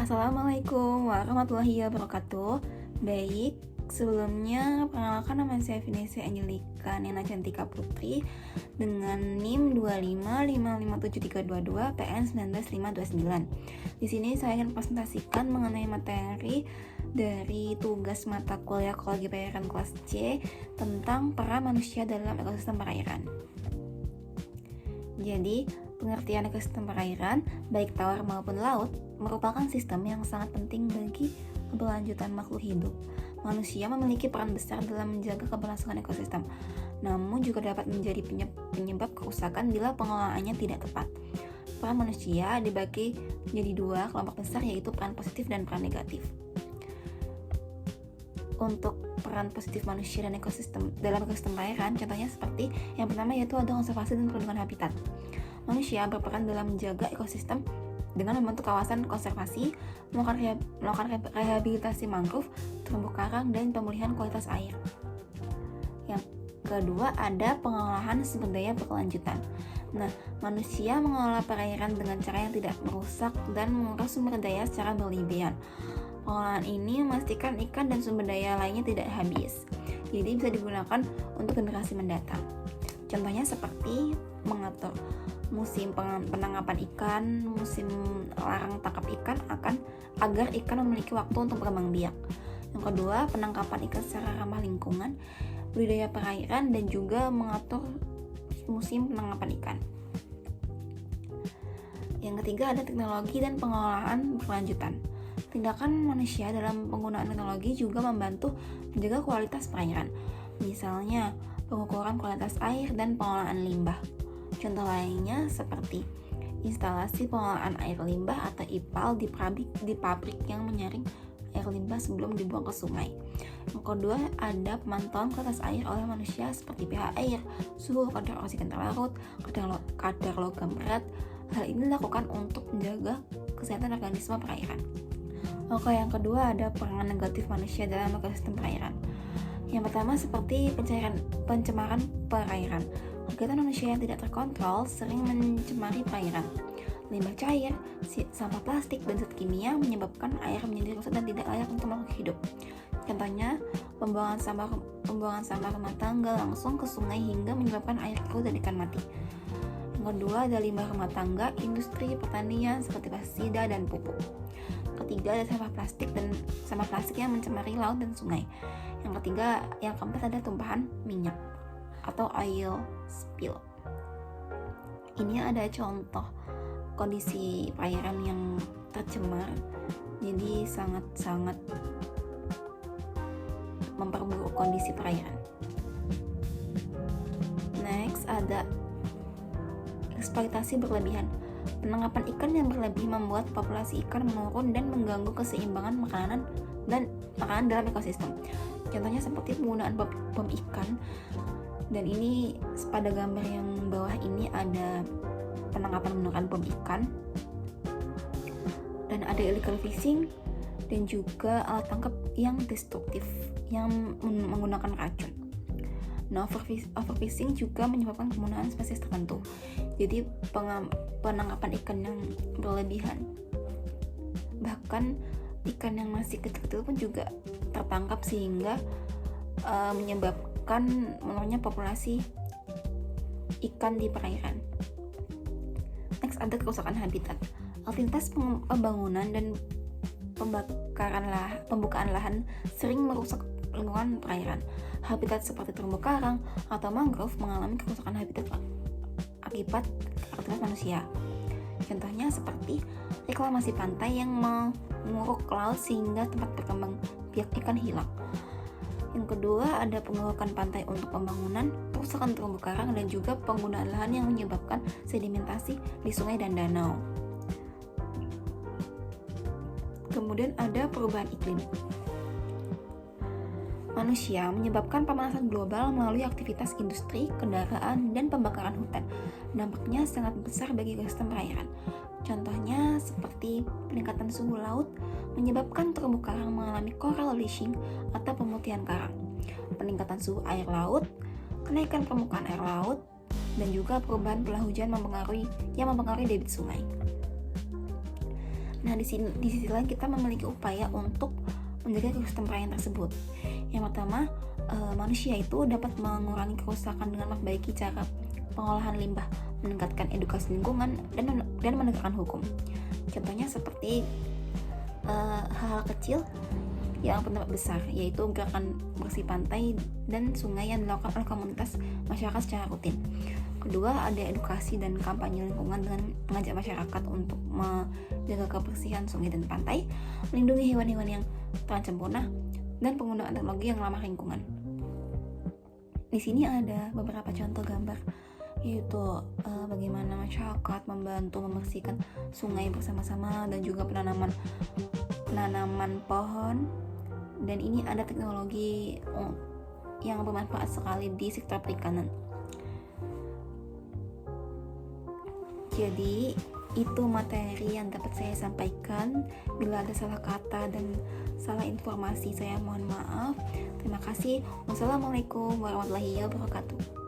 Assalamualaikum warahmatullahi wabarakatuh. Baik, sebelumnya perkenalkan nama saya Vanessa Angelika Nena Cantika Putri dengan NIM 2555732 PN 19529. Di sini saya akan presentasikan mengenai materi dari tugas mata kuliah Ekologi Perairan kelas C tentang peran manusia dalam ekosistem perairan. Jadi, pengertian ekosistem perairan, baik tawar maupun laut, merupakan sistem yang sangat penting bagi keberlanjutan makhluk hidup. Manusia memiliki peran besar dalam menjaga keberlangsungan ekosistem, namun juga dapat menjadi penyebab kerusakan bila pengelolaannya tidak tepat. Peran manusia dibagi menjadi dua kelompok besar, yaitu peran positif dan peran negatif. Untuk peran positif manusia dan ekosistem dalam ekosistem perairan, contohnya seperti yang pertama yaitu ada konservasi dan perlindungan habitat. Manusia berperan dalam menjaga ekosistem dengan membentuk kawasan konservasi, melakukan rehabilitasi mangrove, terumbu karang, dan pemulihan kualitas air. Yang kedua ada pengolahan sumber daya berkelanjutan. Nah, manusia mengelola perairan dengan cara yang tidak merusak dan menguras sumber daya secara berlebihan. Pengolahan ini memastikan ikan dan sumber daya lainnya tidak habis, jadi bisa digunakan untuk generasi mendatang. Contohnya seperti mengatur musim penangkapan ikan, musim larang tangkap ikan agar ikan memiliki waktu untuk berkembang biak. Yang kedua, penangkapan ikan secara ramah lingkungan, budidaya perairan, dan juga mengatur musim penangkapan ikan. Yang ketiga ada teknologi dan pengelolaan berkelanjutan. Tindakan manusia dalam penggunaan teknologi juga membantu menjaga kualitas perairan. Misalnya, pengukuran kualitas air dan pengelolaan limbah. Contoh lainnya seperti instalasi pengelolaan air limbah atau IPAL di pabrik yang menyaring air limbah sebelum dibuang ke sungai. Yang kedua, ada pemantauan kualitas air oleh manusia seperti pH air, suhu, kadar oksigen terlarut, kadar logam berat. Hal ini dilakukan untuk menjaga kesehatan organisme perairan. Oke, yang kedua ada peran negatif manusia dalam ekosistem perairan. Yang pertama seperti pencemaran perairan. Kegiatan manusia yang tidak terkontrol sering mencemari perairan. Limbah cair, sampah plastik, dan zat kimia menyebabkan air menjadi rusak dan tidak layak untuk makhluk hidup. Contohnya, pembuangan sampah rumah tangga langsung ke sungai hingga menyebabkan air keruh dan ikan mati. Yang kedua ada limbah rumah tangga, industri pertanian seperti pestisida dan pupuk. Ketiga ada sampah plastik yang mencemari laut dan sungai. Yang keempat ada tumpahan minyak atau oil spill. Ini ada contoh kondisi perairan yang tercemar, jadi sangat memperburuk kondisi perairan. Next ada eksploitasi berlebihan. Penangkapan ikan yang berlebih membuat populasi ikan menurun dan mengganggu keseimbangan makanan dalam ekosistem. Contohnya seperti penggunaan bom ikan. Dan ini pada gambar yang bawah ini ada penangkapan menggunakan bom ikan. Dan ada illegal fishing dan juga alat tangkap yang destruktif yang menggunakan racun. Nah, overfishing juga menyebabkan kemunaan spesies tertentu. Jadi penangkapan ikan yang berlebihan, bahkan ikan yang masih kecil-kecil pun juga tertangkap sehingga menyebabkan menurunnya populasi ikan di perairan. Next ada kerusakan habitat. Aktivitas pembangunan dan pembukaan lahan sering merusak lingkungan perairan. Habitat seperti terumbu karang atau mangrove mengalami kerusakan habitat akibat aktivitas manusia. Contohnya seperti reklamasi pantai yang menguruk laut sehingga tempat berkembang biak ikan hilang. Yang kedua ada pengurukan pantai untuk pembangunan, perusakan terumbu karang, dan juga penggunaan lahan yang menyebabkan sedimentasi di sungai dan danau. Kemudian ada perubahan iklim. Manusia menyebabkan pemanasan global melalui aktivitas industri, kendaraan, dan pembakaran hutan. Dampaknya sangat besar bagi ekosistem perairan. Contohnya seperti peningkatan suhu laut menyebabkan terumbu karang mengalami coral bleaching atau pemutihan karang. Peningkatan suhu air laut, kenaikan permukaan air laut, dan juga perubahan pola hujan yang mempengaruhi debit sungai. Nah, di sisi lain kita memiliki upaya untuk menjaga ekosistem perairan tersebut. Yang pertama, manusia itu dapat mengurangi kerusakan dengan memperbaiki cara pengolahan limbah, meningkatkan edukasi lingkungan, dan menegakkan hukum. Contohnya seperti hal-hal kecil yang berdampak besar, yaitu gerakan bersih pantai dan sungai yang dilakukan oleh komunitas masyarakat secara rutin. Kedua, ada edukasi dan kampanye lingkungan dengan mengajak masyarakat untuk menjaga kebersihan sungai dan pantai, melindungi hewan-hewan yang terancam punah, dan penggunaan teknologi yang ramah lingkungan. Di sini ada beberapa contoh gambar, yaitu bagaimana masyarakat membantu membersihkan sungai bersama-sama dan juga penanaman pohon. Dan ini ada teknologi yang bermanfaat sekali di sektor perikanan. Jadi itu materi yang dapat saya sampaikan. Bila ada salah kata dan salah informasi, saya mohon maaf. Terima kasih. Wassalamualaikum warahmatullahi wabarakatuh.